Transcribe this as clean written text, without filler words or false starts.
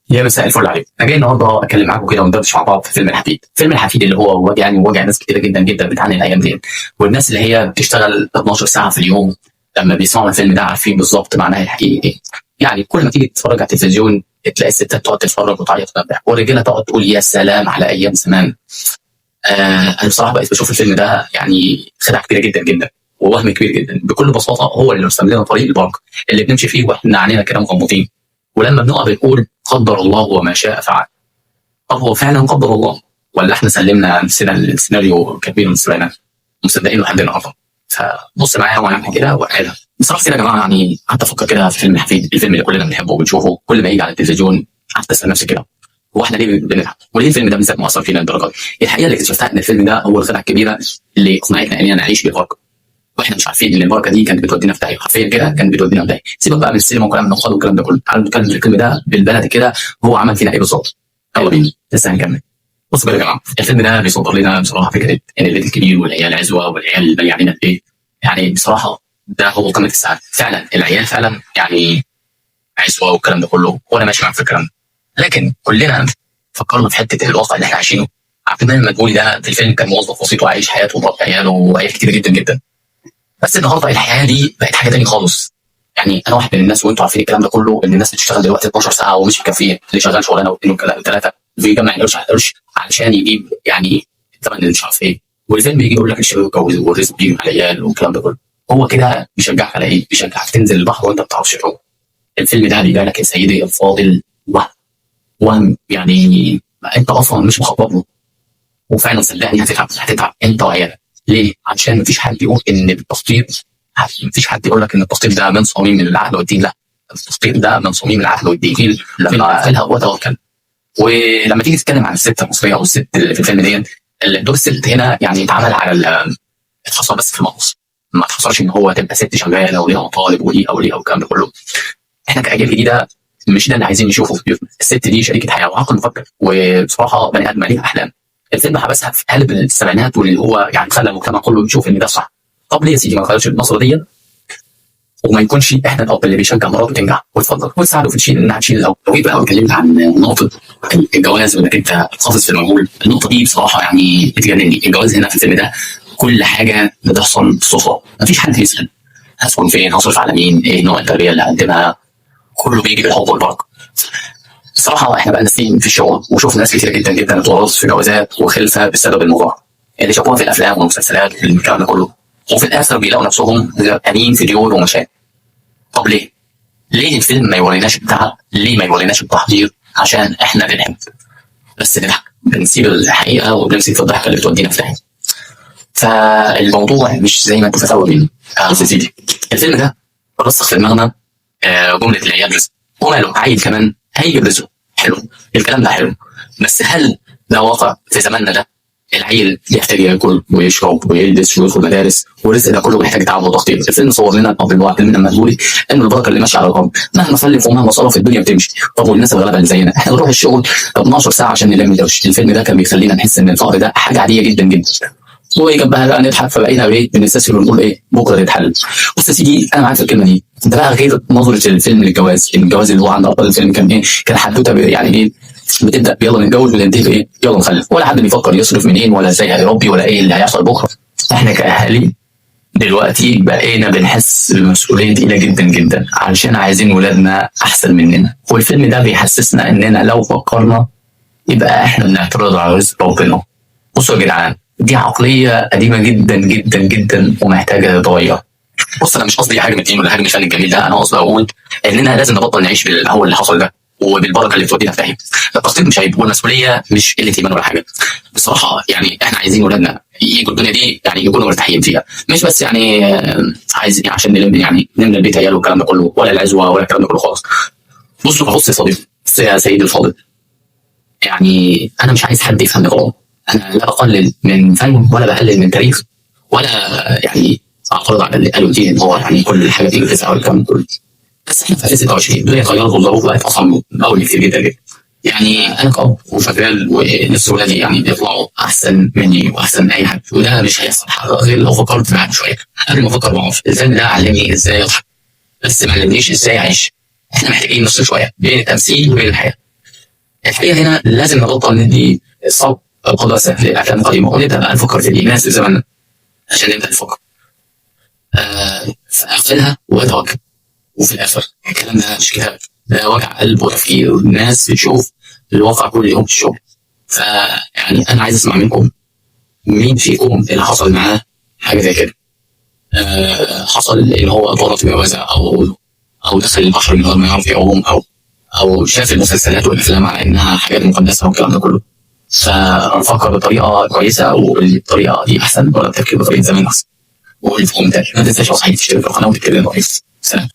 يا مساء الفل عليكم. انا جاي النهارده اتكلم معاكم كده وندردش مع بعض في فيلم الحفيد. فيلم الحفيد اللي هو يعني وجع ناس كتيره جدا جدا بتعاني الايام دي، والناس اللي هي بتشتغل 12 ساعه في اليوم لما بيسمعوا الفيلم ده عارفين بالظبط معناه الحقيقي ايه. يعني كل ما تيجي تتفرج على التلفزيون تلاقي الستات تقعد تتفرج وتعيط وتنبح، والرجاله تقعد تقول يا سلام على ايام زمان. انا بصراحه بقيت بشوف الفيلم ده يعني خدعه كبيره جدا جدا ووهم كبير جدا. بكل بساطه هو اللي رسم لنا طريق البركه اللي بنمشي فيه واحنا علينا كلام غموضين، ولما بنقع بنقول قدر الله وما شاء فعل. طب هو فعلا قدر الله ولا احنا سلمنا نفسنا السيناريو كاتبينه من سنه ومصدقينه لحد النهارده؟ فبص معايا وانا كده واحلها بصراحه كده يا جماعه. يعني قعدت افكر كده في فيلم حفيد، الفيلم اللي كلنا بنحبه وبنشوفه كل ما يجي على التلفزيون. قعدت اسال نفسي كده، هو احنا ليه بنلعب؟ وليه الفيلم ده بالذات مؤثر فينا للدرجه دي؟ الحقيقه اللي اكتشفتها ان الفيلم ده هو الخدعه الكبيره اللي اقنعتنا اننا نعيش بالبركه، واحنا مش عارفين ان البركه دي كانت بتودينا في داهيه. حرفيا كده كانت بتودينا في داهيه. سيبك بقى من السينما وكلام النقاد والكلام ده كله، تعالوا نتكلم في الفيلم ده بالبلدي كده، هو عمل فينا ايه بالظبط؟ يلا بينا لسه هنكمل. بصوا بقى يا جماعه، الفيلم ده بيصدر لنا بصراحه فكره ان البيت الكبير والعيال عزوه والعيال اللي باين علينا ايه. يعني بصراحه ده هو قمه السعاده فعلا، العيال فعلا يعني عزوه والكلام ده كله، وانا ماشي مع الفكره دي. لكن كلنا فكرنا في حته الواقع اللي احنا عايشينه. عبد المنعم المدبولي ده في الفيلم كان موظف بسيط وعايش حياته ومربي عياله وعيال كتير جدا جدا. بس النهارده الحياه دي بقت حاجه تانية خالص. يعني انا واحد من الناس وانتوا عارفين الكلام ده كله، ان الناس بتشتغل دلوقتي 12 ساعه ومش مكفيه، اللي شغال شغلانه واثنين وثلاثه بيجمع قرش على قرش علشان يجيب يعني الثمن اللي مش عارف ايه. والفيلم بيجي يقول لك الشباب اتجوز والرزق بيجي على العيال والكلام ده كله. هو كده بيشجعك على ايه؟ بيشجعك تنزل البحر وانت ما بتعرفش تعوم. الفيلم ده بيبان لك يا سيدي الفاضل وهم يعني انت اصلا مش مخطط له. وفعلا صدقني هتتعب انت وعيالك. ليه؟ عشان مفيش حد يقول ان التخطيط، مفيش حد يقول لك ان التخطيط ده من صميم العقل والدين. لا، التخطيط ده من صميم العقل والدين. لما قالها وتوكل. ولما تيجي تتكلم عن الست المصريه او الست اللي في الفيلم دي، دور الست هنا يعني اتعمل على اتحصر بس في المقص، ما اتحصرش ان هو تبقى ست شغاله وليها مطالب وليها والكلام ده كله. احنا كاجيال جديده مش ده اللي عايزين نشوفه في بيوتنا. الست دي شريكه حياه وعقل مفكر، وبصراحه بني ادم ليها احلام. الفيلم حبسها في قلب السبعينات واللي هو يعني خلى المجتمع كله يشوف ان ده صح. طب ليه يا سيدي ما نغيرش النظره دي وما يكونش احنا الاب اللي بيشجع مراته تنجح وتفضل وتساعده في تشيل انها تشيل الاب؟ لو جيت بقى واتكلمت عن نقطه الجواز وانك انت تحافظ في المجهول، النقطه دي بصراحه يعني بتجنني. الجواز هنا في الفيلم ده كل حاجه بتحصل بالصدفه، مفيش حد يسال هسكن فين، هصرف على مين، ايه نوع التربيه اللي هقدمها، كله بيجي بالحب والبركه. الصراحه احنا بقى سنين في الشغل وشوفنا ناس كتير جدا جدا اتورطت في جوازات وخلفه بسبب الموضوع اللي شافوها في الافلام والمسلسلات والكلام ده كله، وفي الاخر بيلاقوا نفسهم غرقانين في ديون ومشاكل. طب ليه؟ ليه الفيلم ما يوريناش التعب؟ ليه ما يوريناش التحضير؟ عشان احنا بنحب بس نضحك، بنسيب الحقيقه وبنمسك في الضحكه اللي بتودينا في داهيه. فالموضوع مش زي ما انتوا متخيلين. بص يا سيدي، الفيلم ده رسخ في دماغنا جمله العيال رزق، وماله عيل كمان هيجي برزقه. حلو، الكلام ده حلو، بس هل ده واقع في زماننا ده؟ العيل يحتاج ياكل ويشرب ويلبس ويدخل مدارس، والرزق ده كله بيحتاج تعب وتخطيط. الفيلم صور لنا الاب الواحد من المدبولي ان البركه اللي ماشيه على الارض مهما خلف ومهما صرف الدنيا بتمشي. طب والناس الغلابه اللي زينا احنا نروح الشغل 12 ساعه عشان نلم القرش. الفيلم ده كان بيخلينا نحس ان الفقر ده حاجه عاديه جدا جدا، وجنبها بقى نضحك. فبقينا ايه؟ بنستسهل ونقول ايه؟ بكره تتحل. بص يا سيدي، انا معاك في الكلمه دي. انت بقى غير نظره الفيلم للجواز، الجواز اللي هو عند ابطال الفيلم كان ايه؟ كان حدوته يعني ايه؟ بتبدا يلا نتجوز وتنتهي بايه؟ يلا نخلف، ولا حد بيفكر يصرف منين ولا ازاي هيربي ولا ايه اللي هيحصل بكره. احنا كاهالي دلوقتي بقينا بنحس بمسؤوليه تقيله جدا جدا علشان عايزين ولادنا احسن مننا، والفيلم ده بيحسسنا اننا لو فكرنا يبقى احنا بنعترض على رزق ربنا. بصوا يا جدعان، دي عقليه قديمه جدا جدا جدا ومحتاجه تتغير. بص انا مش قصدي هاجم الدين ولا هاجم الفن الجميل ده، انا قصدي اقول اننا لازم نبطل نعيش بالهو اللي حصل ده وبالبركه اللي بتودينا في داهيه. التخطيط مش عيب والمسؤوليه مش قله ايمان ولا حاجه. بصراحه يعني احنا عايزين ولادنا يجوا الدنيا دي يعني يكونوا مرتاحين فيها، مش بس يعني عايزين عشان نلم يعني نملى البيت عيال والكلام ده كله، ولا العزوه ولا الكلام ده كله خالص. بص يا صديقي، بص يا سيدي الفاضل، يعني انا مش عايز حد يفهمني غلط. انا لا بقلل من فن ولا بقلل من تاريخ ولا يعني اعترض على اللي قالوا دي ان هو يعني كل الحاجات دي بتسعى والكلام ده كله. بس احنا في 26 الدنيا اتغيرت والظروف بقت اصعب من اول كتير جدا جدا. يعني انا كأب وشغال ونفس ولادي يعني يطلعوا احسن مني واحسن من اي حد، وده مش هيحصل غير لو فكرت بعد شويه. قبل ما افكر بعرف الفيلم ده علمني ازاي اضحك بس ما علمنيش ازاي اعيش. احنا محتاجين نفصل شويه بين التمثيل وبين الحياه. الحقيقه هنا لازم نبطل ندي الصوت القداسه للافلام القديمه ونبدا بقى نفكر في الناس في زماننا عشان نبدا نفكر فاقفلها واتوكل. وفي الاخر الكلام ده مش كتاب، ده وجع قلب وتفكير. الناس بتشوف الواقع كل يوم في الشغل. فيعني انا عايز اسمع منكم، مين فيكم اللي حصل معاه حاجه زي كده؟ حصل اللي هو اتورط في جوازه او دخل البحر من غير ما يعرف يعوم، او شاف المسلسلات والافلام على انها حاجات مقدسه والكلام ده كله. فنفكر بطريقه كويسه، والطريقه دي احسن ولا التفكير بطريقه زمان احسن. واللي في كومنتات ما تنساش لو صحيح تشترك في القناه وتكتب لنا رأيك. سلام.